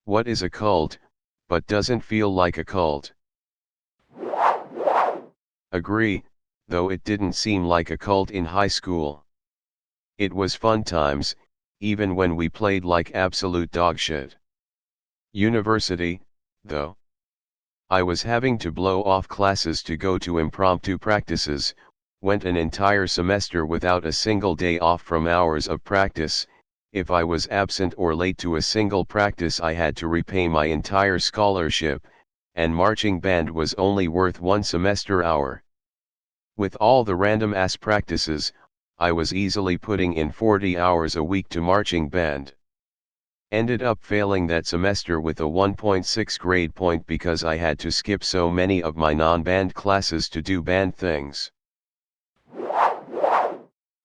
What is a cult, but doesn't feel like a cult? Agree, though it didn't seem like a cult in high school. It was fun times, even when we played like absolute dogshit. University, though. I was having to blow off classes to go to impromptu practices, went an entire semester without a single day off from hours of practice. If I was absent or late to a single practice I had to repay my entire scholarship, and marching band was only worth one semester hour. With all the random ass practices, I was easily putting in 40 hours a week to marching band. Ended up failing that semester with a 1.6 grade point because I had to skip so many of my non-band classes to do band things.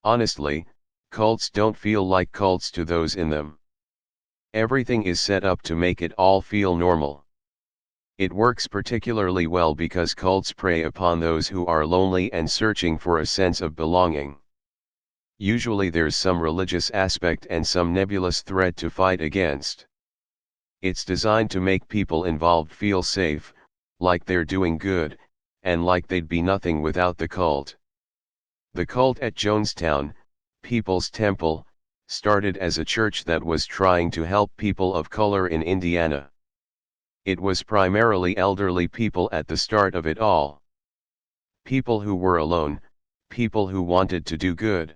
Honestly, cults don't feel like cults to those in them. Everything is set up to make it all feel normal. It works particularly well because cults prey upon those who are lonely and searching for a sense of belonging. Usually there's some religious aspect and some nebulous threat to fight against. It's designed to make people involved feel safe, like they're doing good, and like they'd be nothing without the cult. The cult at Jonestown, People's Temple, started as a church that was trying to help people of color in Indiana. It was primarily elderly people at the start of it all. People who were alone, people who wanted to do good.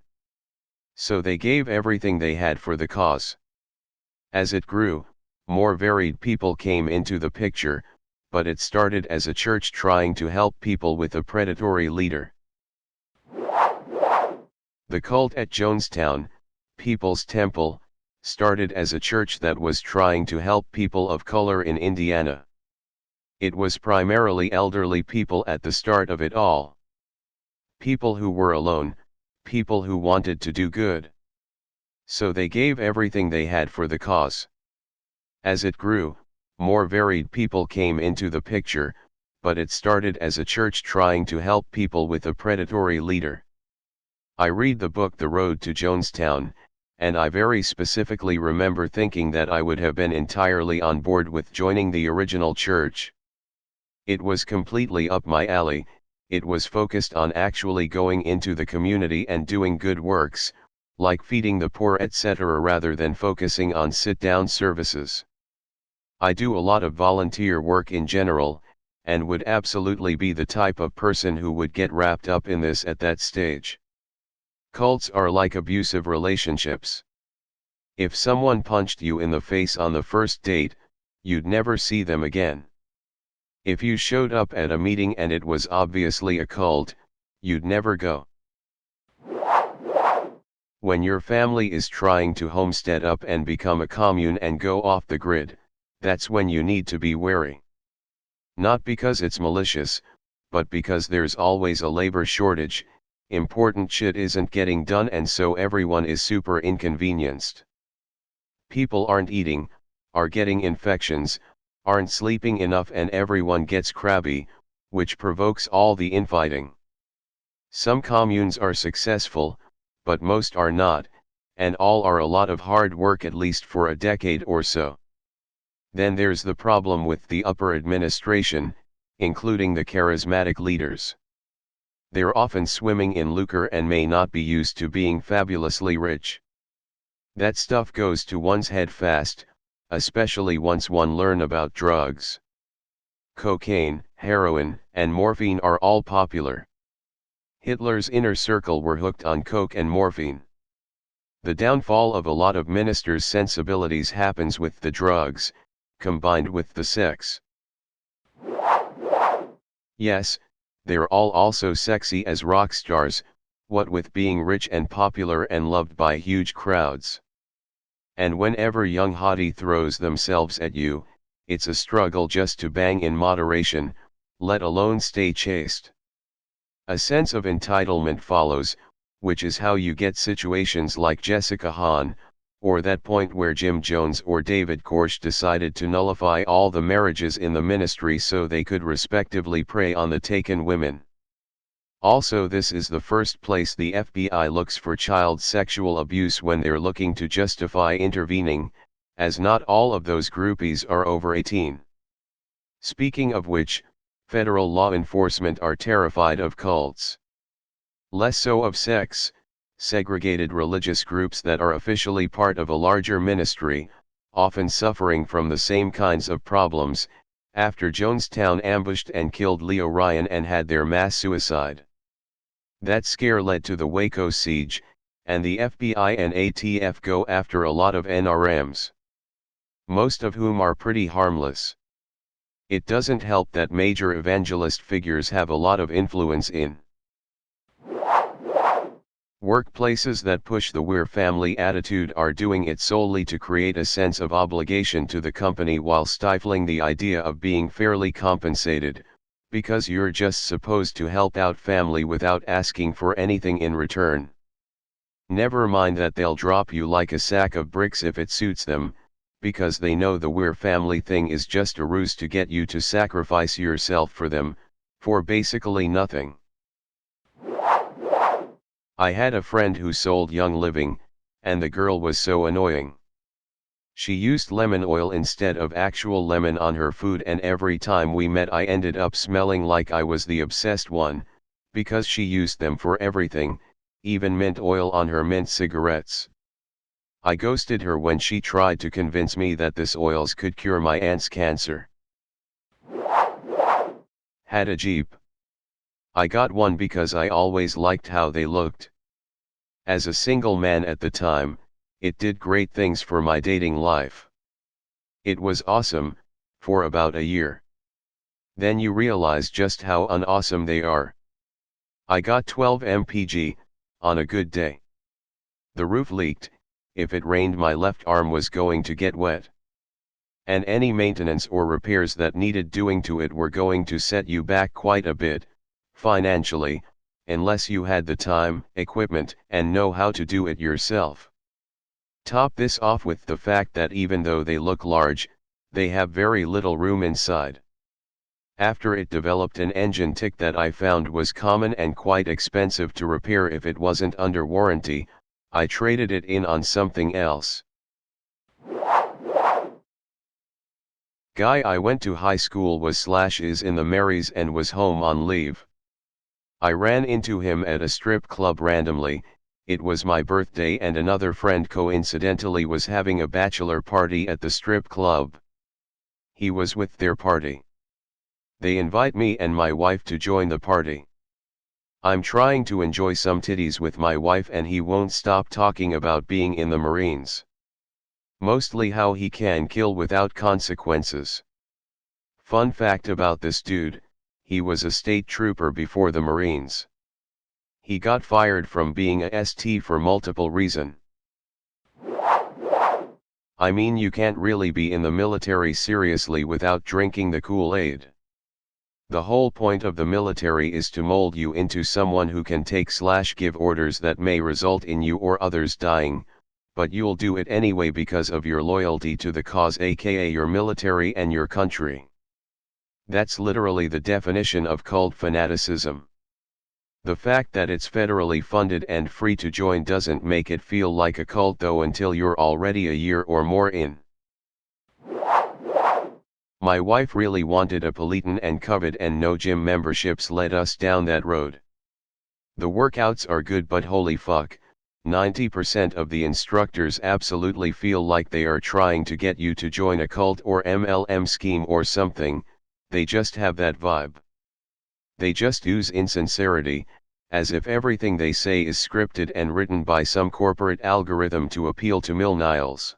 So they gave everything they had for the cause. As it grew, more varied people came into the picture, but it started as a church trying to help people with a predatory leader. The cult at Jonestown, People's Temple, started as a church that was trying to help people of color in Indiana. It was primarily elderly people at the start of it all. People who were alone, people who wanted to do good. So they gave everything they had for the cause. As it grew, more varied people came into the picture, but it started as a church trying to help people with a predatory leader. I read the book The Road to Jonestown, and I very specifically remember thinking that I would have been entirely on board with joining the original church. It was completely up my alley. It was focused on actually going into the community and doing good works, like feeding the poor etc. rather than focusing on sit-down services. I do a lot of volunteer work in general, and would absolutely be the type of person who would get wrapped up in this at that stage. Cults are like abusive relationships. If someone punched you in the face on the first date, you'd never see them again. If you showed up at a meeting and it was obviously a cult, you'd never go. When your family is trying to homestead up and become a commune and go off the grid, that's when you need to be wary. Not because it's malicious, but because there's always a labor shortage, important shit isn't getting done and so everyone is super inconvenienced. People aren't eating, are getting infections, aren't sleeping enough and everyone gets crabby, which provokes all the infighting. Some communes are successful, but most are not, and all are a lot of hard work at least for a decade or so. Then there's the problem with the upper administration, including the charismatic leaders. They're often swimming in lucre and may not be used to being fabulously rich. That stuff goes to one's head fast, especially once one learn about drugs. Cocaine, heroin, and morphine are all popular. Hitler's inner circle were hooked on coke and morphine. The downfall of a lot of ministers' sensibilities happens with the drugs, combined with the sex. Yes, they're all also sexy as rock stars, what with being rich and popular and loved by huge crowds. And whenever young hottie throws themselves at you, it's a struggle just to bang in moderation, let alone stay chaste. A sense of entitlement follows, which is how you get situations like Jessica Hahn, or that point where Jim Jones or David Koresh decided to nullify all the marriages in the ministry so they could respectively prey on the taken women. Also, this is the first place the FBI looks for child sexual abuse when they're looking to justify intervening, as not all of those groupies are over 18. Speaking of which, federal law enforcement are terrified of cults. Less so of sects, segregated religious groups that are officially part of a larger ministry, often suffering from the same kinds of problems, after Jonestown ambushed and killed Leo Ryan and had their mass suicide. That scare led to the Waco siege, and the FBI and ATF go after a lot of NRMs. Most of whom are pretty harmless. It doesn't help that major evangelist figures have a lot of influence in workplaces that push the "we're family" attitude are doing it solely to create a sense of obligation to the company while stifling the idea of being fairly compensated, because you're just supposed to help out family without asking for anything in return. Never mind that they'll drop you like a sack of bricks if it suits them, because they know the "we're family" thing is just a ruse to get you to sacrifice yourself for them, for basically nothing. I had a friend who sold Young Living, and the girl was so annoying. She used lemon oil instead of actual lemon on her food, and every time we met I ended up smelling like I was the obsessed one, because she used them for everything, even mint oil on her mint cigarettes. I ghosted her when she tried to convince me that this oils could cure my aunt's cancer. Had a Jeep. I got one because I always liked how they looked. As a single man at the time, it did great things for my dating life. It was awesome, for about a year. Then you realize just how unawesome they are. I got 12 mpg, on a good day. The roof leaked, if it rained my left arm was going to get wet. And any maintenance or repairs that needed doing to it were going to set you back quite a bit, financially, unless you had the time, equipment, and know how to do it yourself. Top this off with the fact that even though they look large, they have very little room inside. After it developed an engine tick that I found was common and quite expensive to repair if it wasn't under warranty, I traded it in on something else. Guy I went to high school was/is in the Marys and was home on leave. I ran into him at a strip club randomly. It was my birthday and another friend coincidentally was having a bachelor party at the strip club. He was with their party. They invite me and my wife to join the party. I'm trying to enjoy some titties with my wife and he won't stop talking about being in the Marines. Mostly how he can kill without consequences. Fun fact about this dude, he was a state trooper before the Marines. He got fired from being a ST for multiple reasons. I mean, you can't really be in the military seriously without drinking the Kool-Aid. The whole point of the military is to mold you into someone who can take/give orders that may result in you or others dying, but you'll do it anyway because of your loyalty to the cause, aka your military and your country. That's literally the definition of cult fanaticism. The fact that it's federally funded and free to join doesn't make it feel like a cult though until you're already a year or more in. My wife really wanted a Peloton and COVID and no gym memberships led us down that road. The workouts are good but holy fuck, 90% of the instructors absolutely feel like they are trying to get you to join a cult or MLM scheme or something. They just have that vibe. They just ooze insincerity, as if everything they say is scripted and written by some corporate algorithm to appeal to millennials.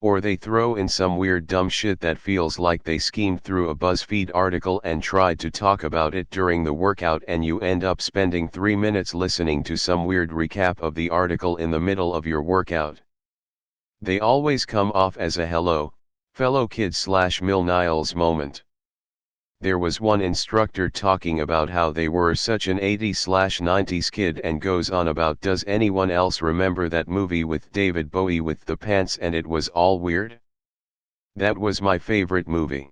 Or they throw in some weird dumb shit that feels like they schemed through a BuzzFeed article and tried to talk about it during the workout and you end up spending 3 minutes listening to some weird recap of the article in the middle of your workout. They always come off as a hello, fellow kids/millennials moment. There was one instructor talking about how they were such an 80s/90s kid and goes on about, does anyone else remember that movie with David Bowie with the pants and it was all weird? That was my favorite movie.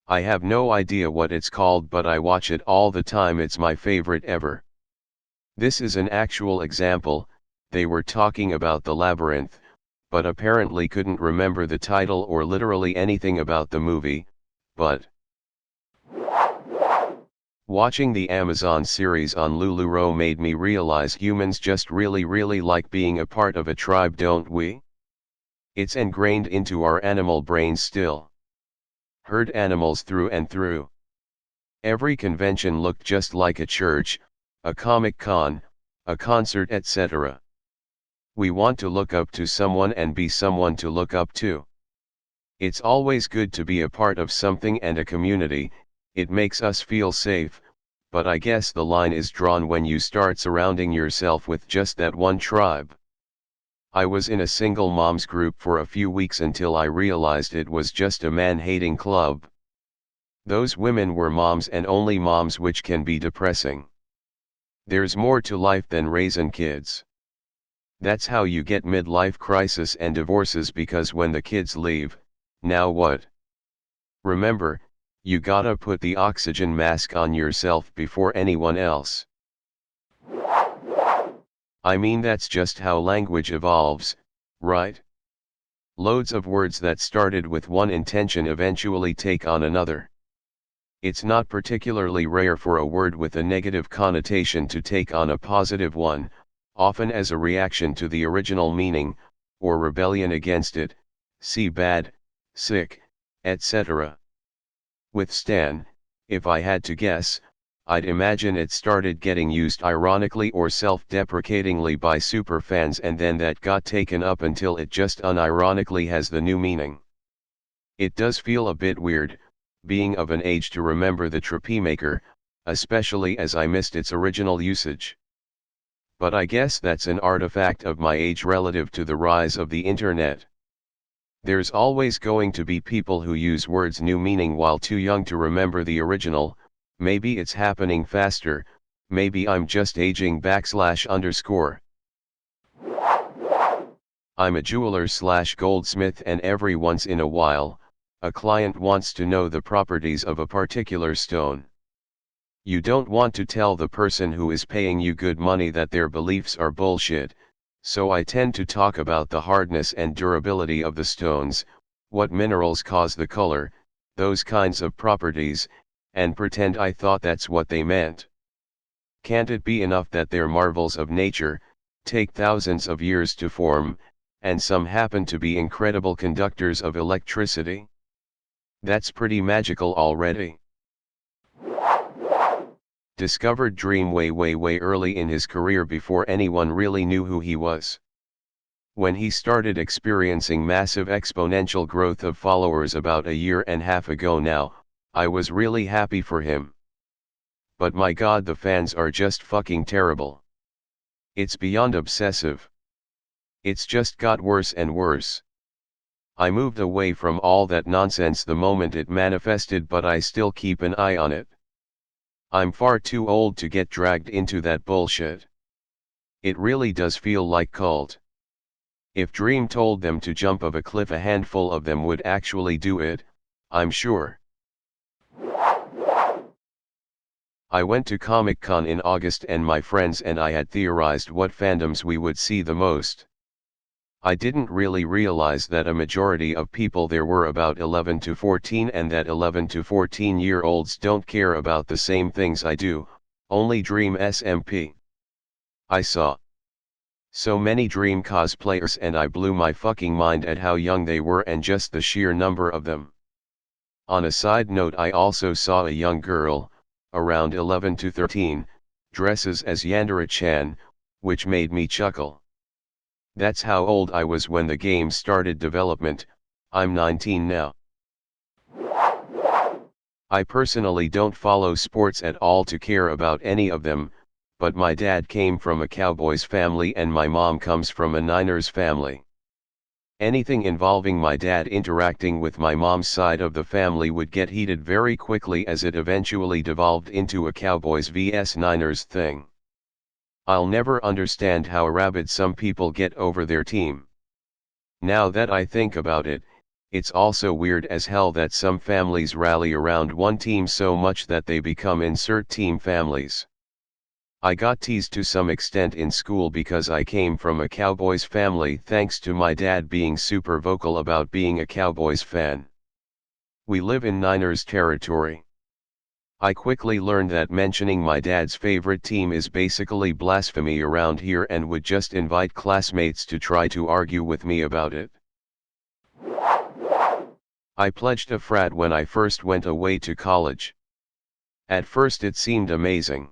I have no idea what it's called but I watch it all the time, it's my favorite ever. This is an actual example. They were talking about The Labyrinth, but apparently couldn't remember the title or literally anything about the movie, but watching the Amazon series on LuLaRoe made me realize humans just really like being a part of a tribe, don't we? It's ingrained into our animal brains still. Herd animals through and through. Every convention looked just like a church, a Comic-Con, a concert, etc. We want to look up to someone and be someone to look up to. It's always good to be a part of something and a community. It makes us feel safe, but I guess the line is drawn when you start surrounding yourself with just that one tribe. I was in a single moms group for a few weeks until I realized it was just a man-hating club. Those women were moms and only moms, which can be depressing. There's more to life than raising kids. That's how you get midlife crisis and divorces, because when the kids leave, now what? Remember, you gotta put the oxygen mask on yourself before anyone else. I mean, that's just how language evolves, right? Loads of words that started with one intention eventually take on another. It's not particularly rare for a word with a negative connotation to take on a positive one, often as a reaction to the original meaning, or rebellion against it, see bad, sick, etc. With Stan, if I had to guess, I'd imagine it started getting used ironically or self-deprecatingly by superfans, and then that got taken up until it just unironically has the new meaning. It does feel a bit weird, being of an age to remember the Trapemaker, especially as I missed its original usage. But I guess that's an artifact of my age relative to the rise of the internet. There's always going to be people who use words' new meaning while too young to remember the original. Maybe it's happening faster, maybe I'm just aging _. I'm a jeweler/goldsmith, and every once in a while, a client wants to know the properties of a particular stone. You don't want to tell the person who is paying you good money that their beliefs are bullshit, so I tend to talk about the hardness and durability of the stones, what minerals cause the color, those kinds of properties, and pretend I thought that's what they meant. Can't it be enough that they're marvels of nature, take thousands of years to form, and some happen to be incredible conductors of electricity? That's pretty magical already. Discovered Dream way early in his career, before anyone really knew who he was. When he started experiencing massive exponential growth of followers about 1.5 years ago now, I was really happy for him. But my god, the fans are just fucking terrible. It's beyond obsessive. It's just got worse and worse. I moved away from all that nonsense the moment it manifested, but I still keep an eye on it. I'm far too old to get dragged into that bullshit. It really does feel like cult. If Dream told them to jump off a cliff, a handful of them would actually do it, I'm sure. I went to Comic-Con in August, and my friends and I had theorized what fandoms we would see the most. I didn't really realize that a majority of people there were about 11 to 14, and that 11 to 14-year-olds don't care about the same things I do, only Dream SMP. I saw so many Dream cosplayers, and I blew my fucking mind at how young they were and just the sheer number of them. On a side note, I also saw a young girl, around 11 to 13, dresses as Yandere-chan, which made me chuckle. That's how old I was when the game started development. I'm 19 now. I personally don't follow sports at all to care about any of them, but my dad came from a Cowboys family and my mom comes from a Niners family. Anything involving my dad interacting with my mom's side of the family would get heated very quickly, as it eventually devolved into a Cowboys vs Niners thing. I'll never understand how rabid some people get over their team. Now that I think about it, it's also weird as hell that some families rally around one team so much that they become insert team families. I got teased to some extent in school because I came from a Cowboys family thanks to my dad being super vocal about being a Cowboys fan. We live in Niners territory. I quickly learned that mentioning my dad's favorite team is basically blasphemy around here and would just invite classmates to try to argue with me about it. I pledged a frat when I first went away to college. At first it seemed amazing.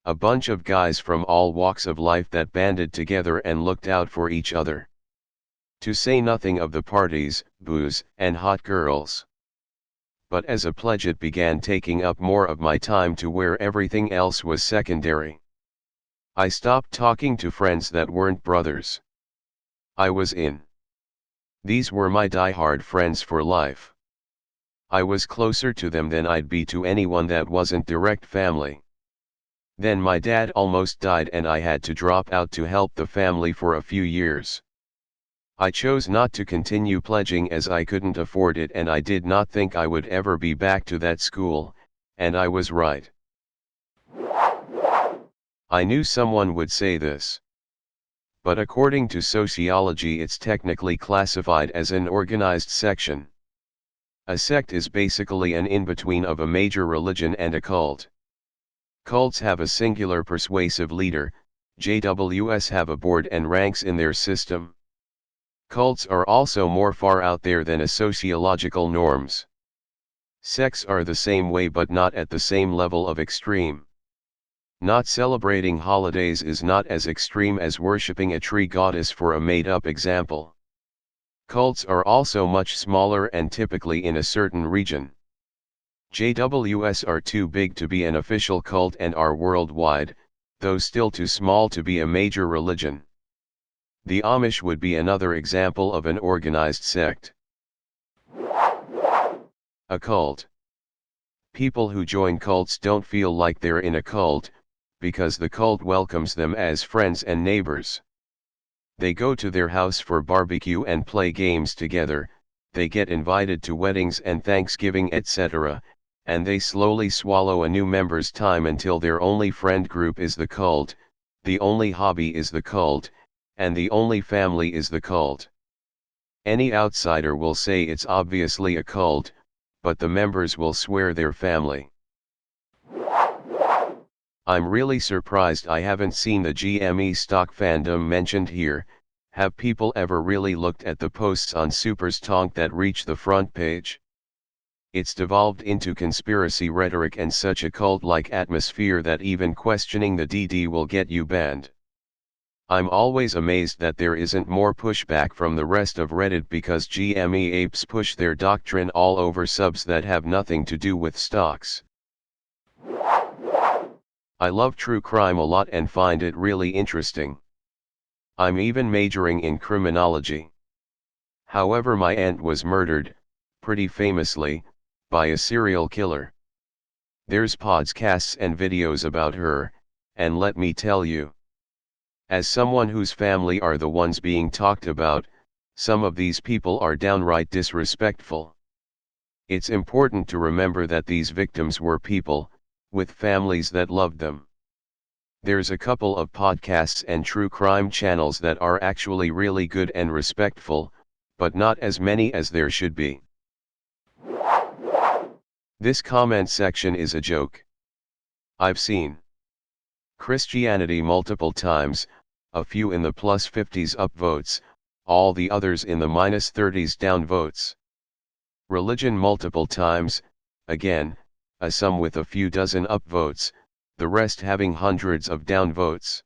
A bunch of guys from all walks of life that banded together and looked out for each other. To say nothing of the parties, booze, and hot girls. But as a pledge it began taking up more of my time to where everything else was secondary. I stopped talking to friends that weren't brothers. I was in. These were my die-hard friends for life. I was closer to them than I'd be to anyone that wasn't direct family. Then my dad almost died and I had to drop out to help the family for a few years. I chose not to continue pledging as I couldn't afford it and I did not think I would ever be back to that school, and I was right. I knew someone would say this. But according to sociology it's technically classified as an organized section. A sect is basically an in-between of a major religion and a cult. Cults have a singular persuasive leader, JWs have a board and ranks in their system. Cults are also more far out there than a sociological norms. Sects are the same way but not at the same level of extreme. Not celebrating holidays is not as extreme as worshipping a tree goddess for a made-up example. Cults are also much smaller and typically in a certain region. JWs are too big to be an official cult and are worldwide, though still too small to be a major religion. The Amish would be another example of an organized sect. A cult. People who join cults don't feel like they're in a cult, because the cult welcomes them as friends and neighbors. They go to their house for barbecue and play games together, they get invited to weddings and Thanksgiving etc., and they slowly swallow a new member's time until their only friend group is the cult, the only hobby is the cult, and the only family is the cult. Any outsider will say it's obviously a cult, but the members will swear they're family. I'm really surprised I haven't seen the GME stock fandom mentioned here. Have people ever really looked at the posts on Super's Tonk that reach the front page? It's devolved into conspiracy rhetoric and such a cult-like atmosphere that even questioning the DD will get you banned. I'm always amazed that there isn't more pushback from the rest of Reddit because GME apes push their doctrine all over subs that have nothing to do with stocks. I love true crime a lot and find it really interesting. I'm even majoring in criminology. However, my aunt was murdered, pretty famously, by a serial killer. There's podcasts and videos about her, and let me tell you. As someone whose family are the ones being talked about, some of these people are downright disrespectful. It's important to remember that these victims were people, with families that loved them. There's a couple of podcasts and true crime channels that are actually really good and respectful, but not as many as there should be. This comment section is a joke. I've seen Christianity multiple times, a few in the plus 50s up votes, all the others in the minus 30s down votes. Religion multiple times, again, some with a few dozen up votes, the rest having hundreds of down votes.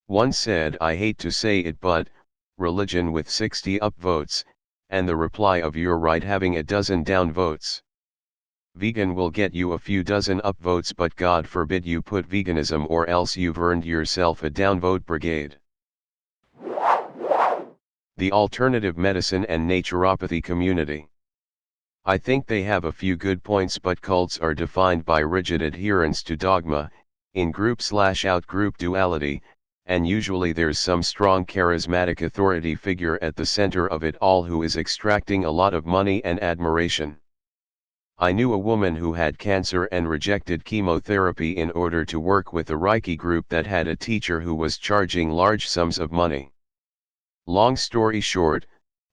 One said, I hate to say it but, religion with 60 up votes, and the reply of you're right having a dozen down votes. Vegan will get you a few dozen upvotes but God forbid you put veganism or else you've earned yourself a downvote brigade. The alternative medicine and naturopathy community. I think they have a few good points but cults are defined by rigid adherence to dogma, in-group/out group duality, and usually there's some strong charismatic authority figure at the center of it all who is extracting a lot of money and admiration. I knew a woman who had cancer and rejected chemotherapy in order to work with a Reiki group that had a teacher who was charging large sums of money. Long story short,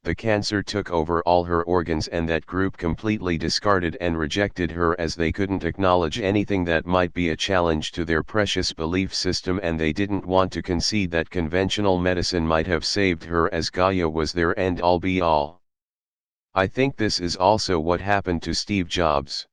the cancer took over all her organs and that group completely discarded and rejected her as they couldn't acknowledge anything that might be a challenge to their precious belief system, and they didn't want to concede that conventional medicine might have saved her, as Gaia was their end-all be-all. I think this is also what happened to Steve Jobs.